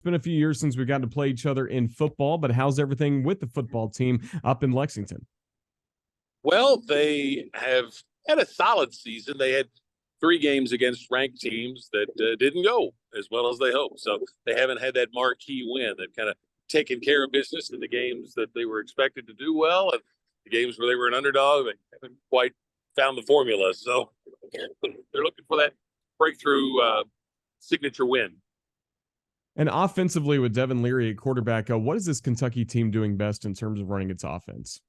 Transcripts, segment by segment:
It's been a few years since we got to play each other in football, but how's everything with the football team up in Lexington? Well, they have had a solid season. They had three games against ranked teams that didn't go as well as they hoped. So they haven't had that marquee win. They've kind of taken care of business in the games that they were expected to do well, and the games where they were an underdog, they haven't quite found the formula. So they're looking for that breakthrough signature win. And offensively, with Devin Leary at quarterback, what is this Kentucky team doing best in terms of running its offense?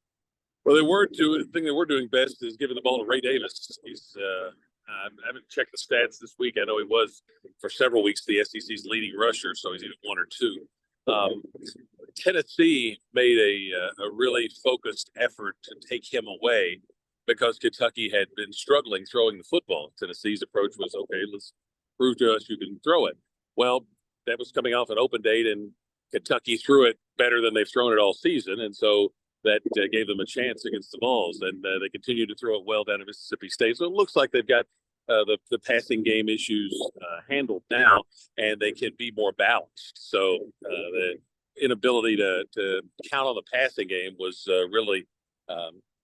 Well, the thing they were doing best is giving the ball to Ray Davis. I haven't checked the stats this week. I know he was for several weeks the SEC's leading rusher, so he's either one or two. Tennessee made a really focused effort to take him away because Kentucky had been struggling throwing the football. Tennessee's approach was, okay, let's prove to us you can throw it. Well, that was coming off an open date, and Kentucky threw it better than they've thrown it all season, and so that gave them a chance against the Vols, and they continued to throw it well down at Mississippi State. So it looks like they've got the passing game issues handled now, and they can be more balanced. So the inability to count on the passing game was really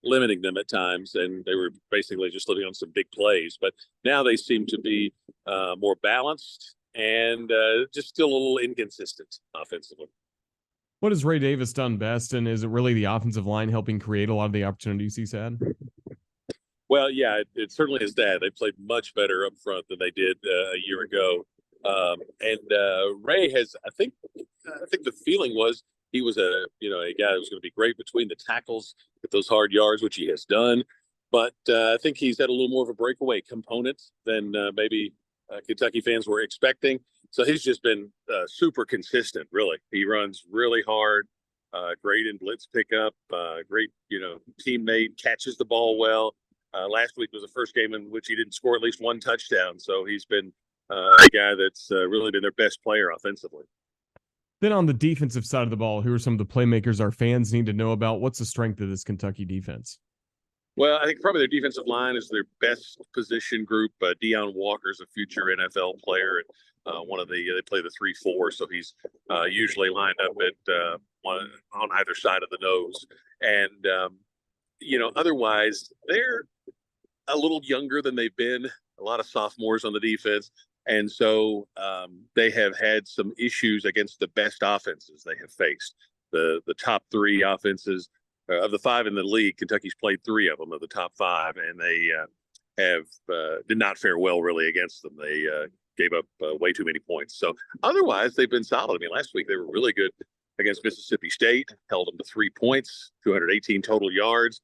limiting them at times, and they were basically just living on some big plays. But now they seem to be more balanced and just still a little inconsistent offensively. What has Ray Davis done best, and is it really the offensive line helping create a lot of the opportunities he's had? Well, yeah, it certainly is that. They played much better up front than they did a year ago. Ray has, I think the feeling was he was a guy that was going to be great between the tackles with those hard yards, which he has done. But I think he's had a little more of a breakaway component than maybe Kentucky fans were expecting. So he's just been super consistent, really. He runs really hard, great in blitz pickup, great, teammate, catches the ball well. Last week was the first game in which he didn't score at least one touchdown. So he's been a guy that's really been their best player offensively. Then on the defensive side of the ball, who are some of the playmakers our fans need to know about? What's the strength of this Kentucky defense? Well, I think probably their defensive line is their best position group. Deion Walker's a future NFL player. They play the 3-4, so he's usually lined up at one on either side of the nose. And otherwise they're a little younger than they've been. A lot of sophomores on the defense, and so they have had some issues against the best offenses they have faced. The top three offenses. Of the five in the league, Kentucky's played three of them of the top five, and they did not fare well really against them. They gave up way too many points. So otherwise, they've been solid. I mean, last week they were really good against Mississippi State, held them to 3 points, 218 total yards.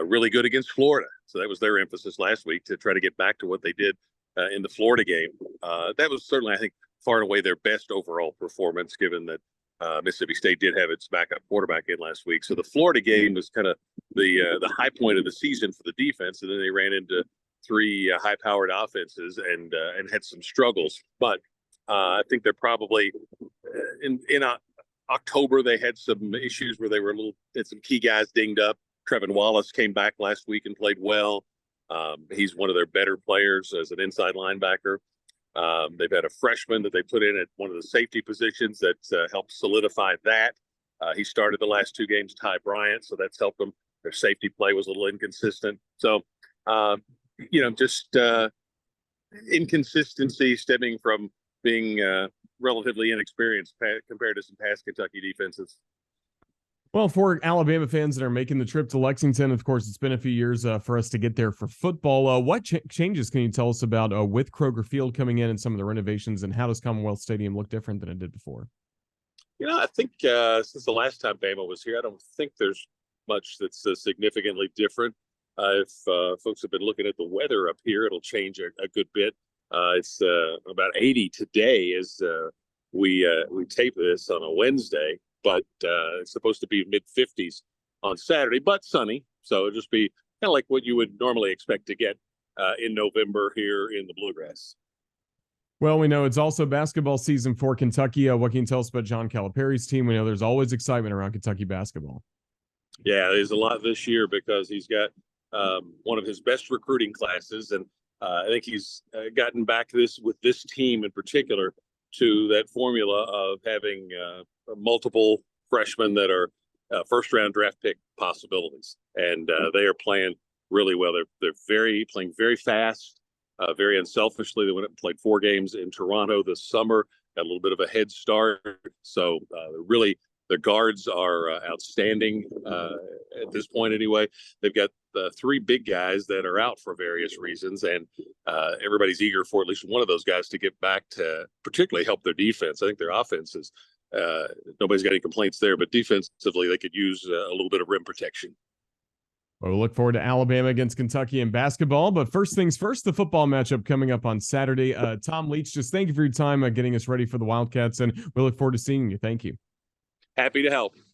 Really good against Florida. So that was their emphasis last week, to try to get back to what they did in the Florida game. That was certainly, I think, far and away their best overall performance, given that Mississippi State did have its backup quarterback in last week. So the Florida game was kind of the high point of the season for the defense, and then they ran into three high-powered offenses and had some struggles. But I think they're probably in October they had some issues where they were had some key guys dinged up. Trevin Wallace came back last week and played well. He's one of their better players as an inside linebacker. They've had a freshman that they put in at one of the safety positions that helped solidify that. He started the last two games, Ty Bryant, so that's helped them. Their safety play was a little inconsistent. So, just inconsistency stemming from being relatively inexperienced compared to some past Kentucky defenses. Well, for Alabama fans that are making the trip to Lexington, of course, it's been a few years for us to get there for football. What changes can you tell us about with Kroger Field coming in and some of the renovations, and how does Commonwealth Stadium look different than it did before? I think since the last time Bama was here, I don't think there's much that's significantly different. If folks have been looking at the weather up here, it'll change a good bit. It's about 80 today as we tape this on a Wednesday. But it's supposed to be mid-50s on Saturday, but sunny. So it'll just be kind of like what you would normally expect to get in November here in the Bluegrass. Well, we know it's also basketball season for Kentucky. What can you tell us about John Calipari's team? We know there's always excitement around Kentucky basketball. Yeah, there's a lot this year because he's got one of his best recruiting classes. And I think he's gotten back with this team in particular to that formula of having multiple freshmen that are first round draft pick possibilities, and they are playing really well. They're playing very fast, very unselfishly. They went up and played 4 games in Toronto this summer, got a little bit of a head start. So really, the guards are outstanding at this point. Anyway, they've got 3 big guys that are out for various reasons, and everybody's eager for at least one of those guys to get back to particularly help their defense. I think their offense is nobody's got any complaints there, but defensively they could use a little bit of rim protection. Well, we look forward to Alabama against Kentucky in basketball. But first things first, the football matchup coming up on Saturday. Tom Leach, just thank you for your time getting us ready for the Wildcats, and we look forward to seeing you. Thank you. Happy to help.